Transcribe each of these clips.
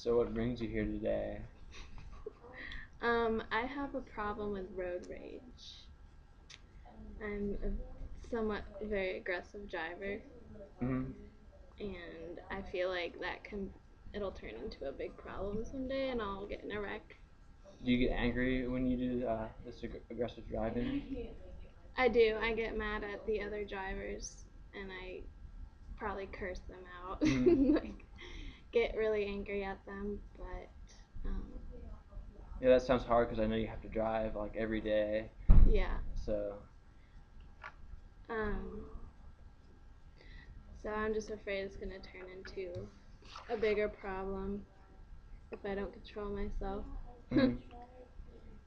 So what brings you here today? I have a problem with road rage. I'm a somewhat very aggressive driver, Hmm. and I feel like it'll turn into a big problem someday, and I'll get in a wreck. Do you get angry when you do this aggressive driving? I do. I get mad at the other drivers, and I probably curse them out, Mhm. like get really angry at them. But Yeah, that sounds hard because I know you have to drive like every day. yeah. So Um, so I'm just afraid it's gonna turn into a bigger problem if I don't control myself. mhm.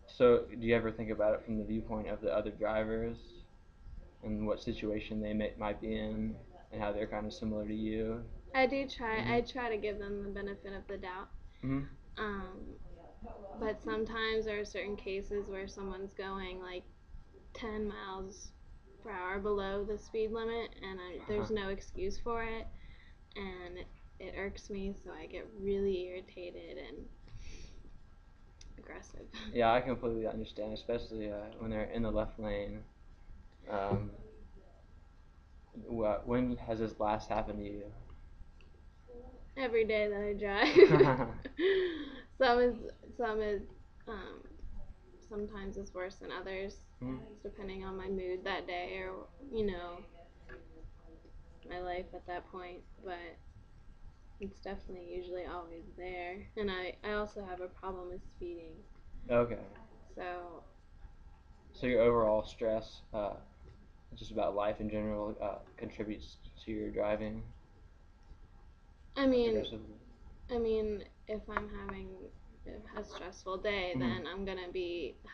So do you ever think about it from the viewpoint of the other drivers and what situation they might be in and how they're kind of similar to you? I do try. Hmm. I try to give them the benefit of the doubt. Hmm. Um, but sometimes there are certain cases where someone's going like 10 miles per hour below the speed limit, and there's no excuse for it, and it irks me, so I get really irritated and aggressive. Yeah, I completely understand, especially when they're in the left lane. Um, when has this last happened to you? Every day that I drive. some is some is um, sometimes it's worse than others, Mhm. depending on my mood that day or my life at that point. But it's definitely usually always there. And I also have a problem with speeding. Okay. So So your overall stress, just about life in general, contributes to your driving I mean aggressively. I mean if I'm having a stressful day, Mhm. then I'm gonna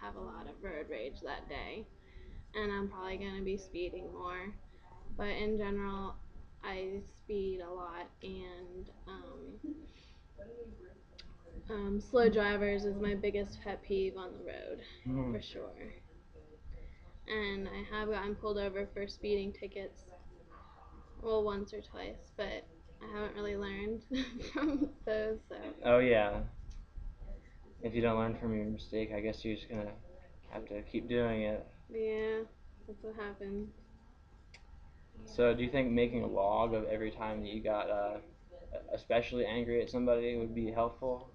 have a lot of road rage that day, and I'm probably gonna be speeding more. But in general, I speed a lot, and slow drivers is my biggest pet peeve on the road, Mhm. for sure. And I have gotten pulled over for speeding tickets, well, once or twice, but I haven't really learned from those, so. Oh yeah. If you don't learn from your mistake, I guess you're just gonna have to keep doing it. Yeah, that's what happened. So do you think making a log of every time that you got especially angry at somebody would be helpful?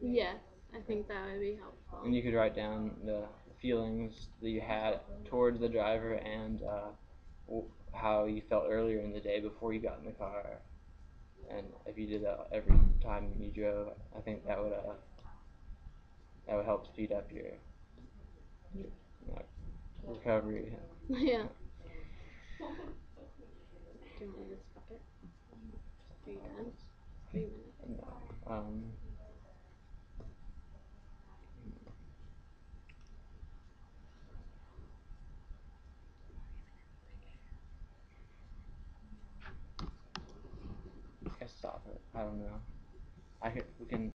Yes, I think that would be helpful. And you could write down the feelings that you had towards the driver and how you felt earlier in the day before you got in the car. And if you did that every time you drove, I think that would help speed up your recovery. Yeah. Do you want me to skip it? Are you done? 3 minutes. No. I stop it. I don't know. We can